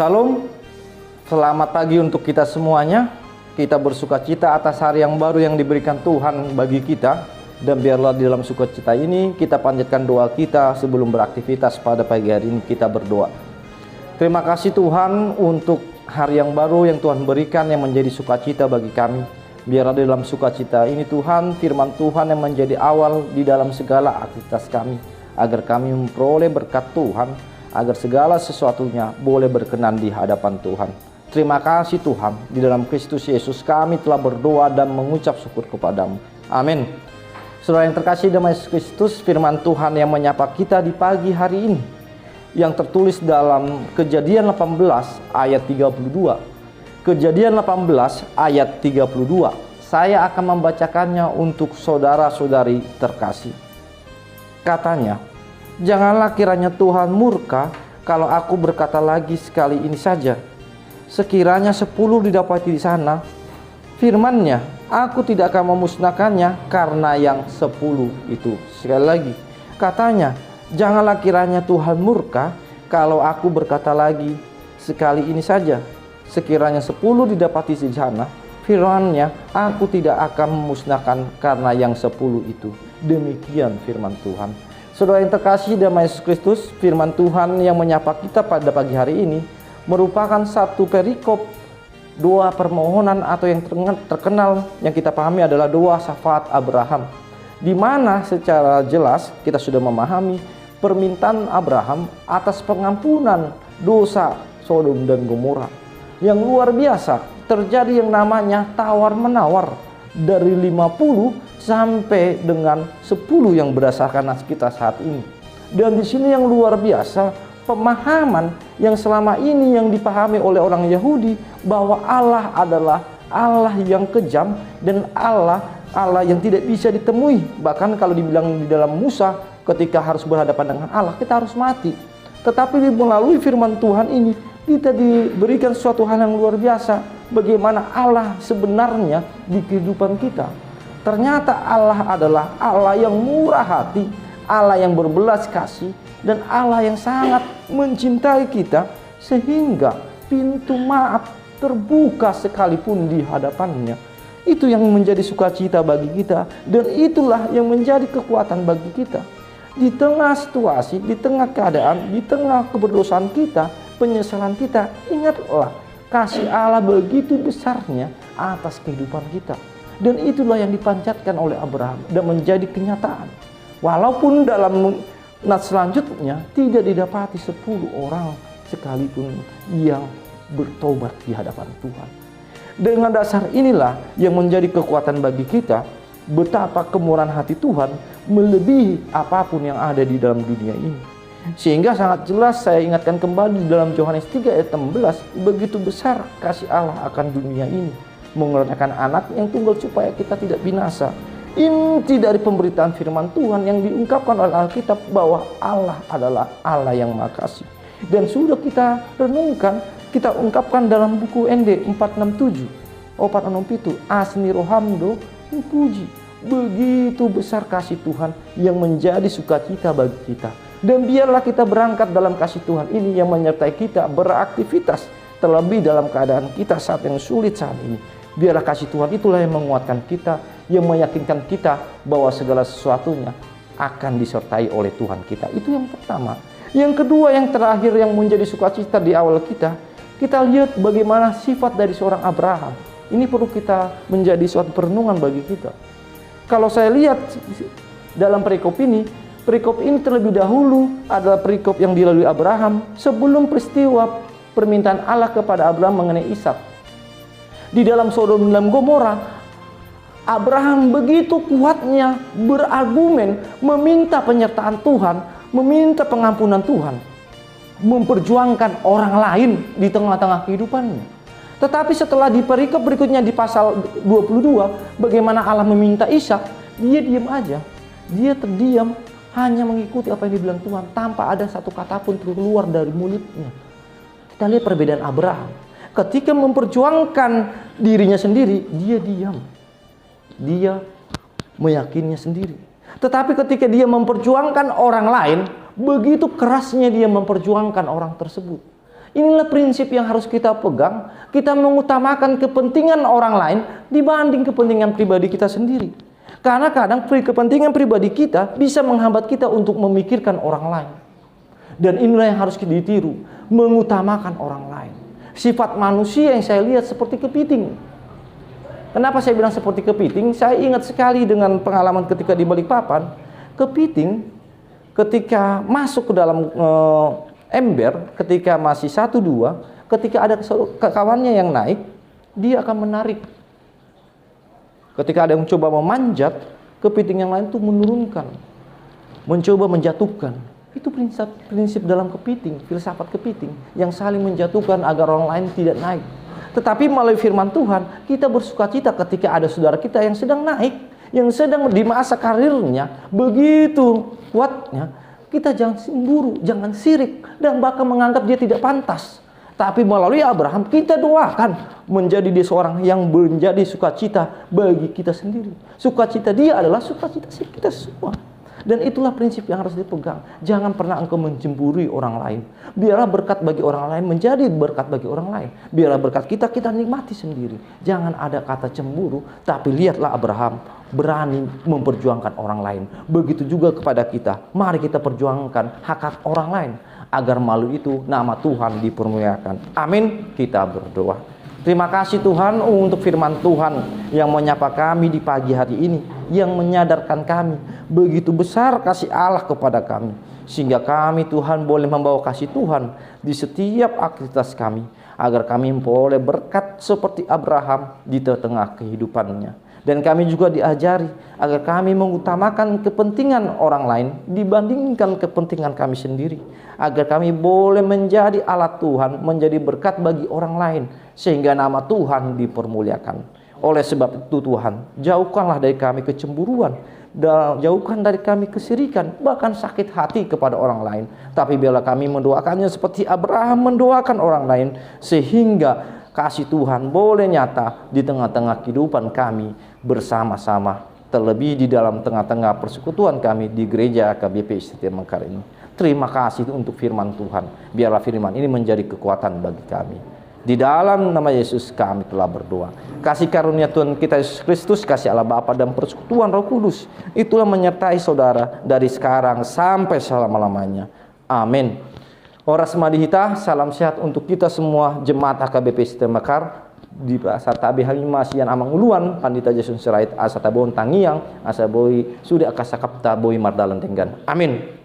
Salam, selamat pagi untuk kita semuanya. Kita bersukacita atas hari yang baru yang diberikan Tuhan bagi kita. Dan biarlah di dalam sukacita ini kita panjatkan doa kita sebelum beraktivitas pada pagi hari ini. Kita berdoa. Terima kasih Tuhan untuk hari yang baru yang Tuhan berikan yang menjadi sukacita bagi kami. Biarlah di dalam sukacita ini Tuhan, firman Tuhan yang menjadi awal di dalam segala aktivitas kami, agar kami memperoleh berkat Tuhan, agar segala sesuatunya boleh berkenan di hadapan Tuhan. Terima kasih Tuhan, di dalam Kristus Yesus kami telah berdoa dan mengucap syukur kepadamu. Amin. Saudara yang terkasih dalam Yesus Kristus, firman Tuhan yang menyapa kita di pagi hari ini, yang tertulis dalam Kejadian 18 ayat 32. Kejadian 18 ayat 32. Saya akan membacakannya untuk saudara-saudari terkasih. Katanya, janganlah kiranya Tuhan murka kalau aku berkata lagi sekali ini saja. Sekiranya 10 didapati di sana, firman-Nya, aku tidak akan memusnahkannya karena yang 10 itu. Sekali lagi, katanya, janganlah kiranya Tuhan murka kalau aku berkata lagi sekali ini saja. Sekiranya 10 didapati di sana, firman-Nya, aku tidak akan memusnahkan karena yang 10 itu. Demikian firman Tuhan. Saudara yang terkasih dalam Yesus Kristus, firman Tuhan yang menyapa kita pada pagi hari ini merupakan satu perikop doa permohonan atau yang terkenal yang kita pahami adalah doa syafaat Abraham, di mana secara jelas kita sudah memahami permintaan Abraham atas pengampunan dosa Sodom dan Gomora yang luar biasa. Terjadi yang namanya tawar-menawar dari 50 sampai dengan 10 yang berdasarkan nas kita saat ini. Dan di sini yang luar biasa, pemahaman yang selama ini yang dipahami oleh orang Yahudi bahwa Allah adalah Allah yang kejam dan Allah yang tidak bisa ditemui. Bahkan kalau dibilang di dalam Musa, ketika harus berhadapan dengan Allah, kita harus mati. Tetapi melalui firman Tuhan ini, kita diberikan suatu hal yang luar biasa. Bagaimana Allah sebenarnya di kehidupan kita. Ternyata Allah adalah Allah yang murah hati, Allah yang berbelas kasih, dan Allah yang sangat mencintai kita, sehingga pintu maaf terbuka sekalipun di hadapannya. Itu yang menjadi sukacita bagi kita, dan itulah yang menjadi kekuatan bagi kita. Di tengah situasi, di tengah keadaan, di tengah keberdosaan kita, penyesalan kita, ingatlah kasih Allah begitu besarnya atas kehidupan kita. Dan itulah yang dipanjatkan oleh Abraham dan menjadi kenyataan. Walaupun dalam nas selanjutnya tidak didapati 10 orang sekalipun yang bertobat di hadapan Tuhan. Dengan dasar inilah yang menjadi kekuatan bagi kita, betapa kemurahan hati Tuhan melebihi apapun yang ada di dalam dunia ini. Sehingga sangat jelas saya ingatkan kembali dalam Yohanes 3 ayat 16, begitu besar kasih Allah akan dunia ini, mengeluarkan anak yang tunggal supaya kita tidak binasa. Inti dari pemberitaan firman Tuhan yang diungkapkan oleh Alkitab bahwa Allah adalah Allah yang Maha Kasih. Dan sudah kita renungkan, kita ungkapkan dalam buku ND 467. Asni rohamdo puji. Begitu besar kasih Tuhan yang menjadi sukacita bagi kita. Dan biarlah kita berangkat dalam kasih Tuhan ini yang menyertai kita beraktivitas, terlebih dalam keadaan kita saat yang sulit saat ini. Biarlah kasih Tuhan itulah yang menguatkan kita, yang meyakinkan kita bahwa segala sesuatunya akan disertai oleh Tuhan kita. Itu yang pertama. Yang kedua, yang terakhir yang menjadi sukacita di awal kita lihat bagaimana sifat dari seorang Abraham. Ini perlu kita menjadi suatu perenungan bagi kita. Kalau saya lihat dalam perikop ini terlebih dahulu adalah perikop yang dilalui Abraham sebelum peristiwa permintaan Allah kepada Abraham mengenai Ishak. Di dalam Sodom dan Gomora, Abraham begitu kuatnya berargumen, meminta penyertaan Tuhan, meminta pengampunan Tuhan, memperjuangkan orang lain di tengah-tengah kehidupannya. Tetapi setelah di perikop berikutnya di pasal 22, bagaimana Allah meminta Ishak, dia diam aja. Dia terdiam, hanya mengikuti apa yang dibilang Tuhan, tanpa ada satu kata pun keluar dari mulutnya. Kita lihat perbedaan Abraham. Ketika memperjuangkan dirinya sendiri, dia diam. Dia meyakininya sendiri. Tetapi ketika dia memperjuangkan orang lain, begitu kerasnya dia memperjuangkan orang tersebut. Inilah prinsip yang harus kita pegang. Kita mengutamakan kepentingan orang lain dibanding kepentingan pribadi kita sendiri. Karena kadang kepentingan pribadi kita bisa menghambat kita untuk memikirkan orang lain. Dan inilah yang harus kita ditiru, mengutamakan orang lain. Sifat manusia yang saya lihat seperti kepiting. Kenapa saya bilang seperti kepiting? Saya ingat sekali dengan pengalaman ketika di Balikpapan. Kepiting ketika masuk ke dalam ember, ketika masih 1-2, ketika ada kawannya yang naik, dia akan menarik. Ketika ada yang coba memanjat, kepiting yang lain itu menurunkan, mencoba menjatuhkan. Itu prinsip dalam kepiting, filsafat kepiting yang saling menjatuhkan agar orang lain tidak naik. Tetapi melalui firman Tuhan, kita bersukacita ketika ada saudara kita yang sedang naik, yang sedang di masa karirnya begitu kuatnya. Kita jangan cemburu, jangan sirik, dan bahkan menganggap dia tidak pantas. Tapi melalui Abraham, kita doakan menjadi dia seorang yang menjadi sukacita bagi kita sendiri. Sukacita dia adalah sukacita kita semua. Dan itulah prinsip yang harus dipegang. Jangan pernah engkau mencemburui orang lain. Biarlah berkat bagi orang lain menjadi berkat bagi orang lain. Biarlah berkat kita nikmati sendiri. Jangan ada kata cemburu, tapi lihatlah Abraham berani memperjuangkan orang lain. Begitu juga kepada kita. Mari kita perjuangkan hak-hak orang lain, agar melalui itu nama Tuhan dipermuliakan. Amin. Kita berdoa. Terima kasih Tuhan untuk firman Tuhan yang menyapa kami di pagi hari ini, yang menyadarkan kami begitu besar kasih Allah kepada kami, sehingga kami Tuhan boleh membawa kasih Tuhan di setiap aktivitas kami, agar kami boleh berkat seperti Abraham di tengah kehidupannya. Dan kami juga diajari agar kami mengutamakan kepentingan orang lain dibandingkan kepentingan kami sendiri. Agar kami boleh menjadi alat Tuhan, menjadi berkat bagi orang lain, sehingga nama Tuhan dipermuliakan. Oleh sebab itu Tuhan, jauhkanlah dari kami kecemburuan, jauhkan dari kami kesirikan, bahkan sakit hati kepada orang lain. Tapi biarlah kami mendoakannya seperti Abraham mendoakan orang lain, sehingga kasih Tuhan boleh nyata di tengah-tengah kehidupan kami bersama-sama, terlebih di dalam tengah-tengah persekutuan kami di gereja AKBP Setia Mekar ini. Terima kasih untuk firman Tuhan. Biarlah firman ini menjadi kekuatan bagi kami. Di dalam nama Yesus kami telah berdoa. Kasih karunia Tuhan kita Yesus Kristus, kasih Allah Bapa dan persekutuan Roh Kudus, itulah menyertai saudara dari sekarang sampai selama-lamanya. Amin. Horas Madihita, salam sehat untuk kita semua jemaat AKBP Setia Mekar di Asata Abihami Masian Amang Uluan, Pandita Jason Serait Asata Bon Tangiang, Asaboi Sudah Akasakapta Boi Mardalan Tenggan. Amin.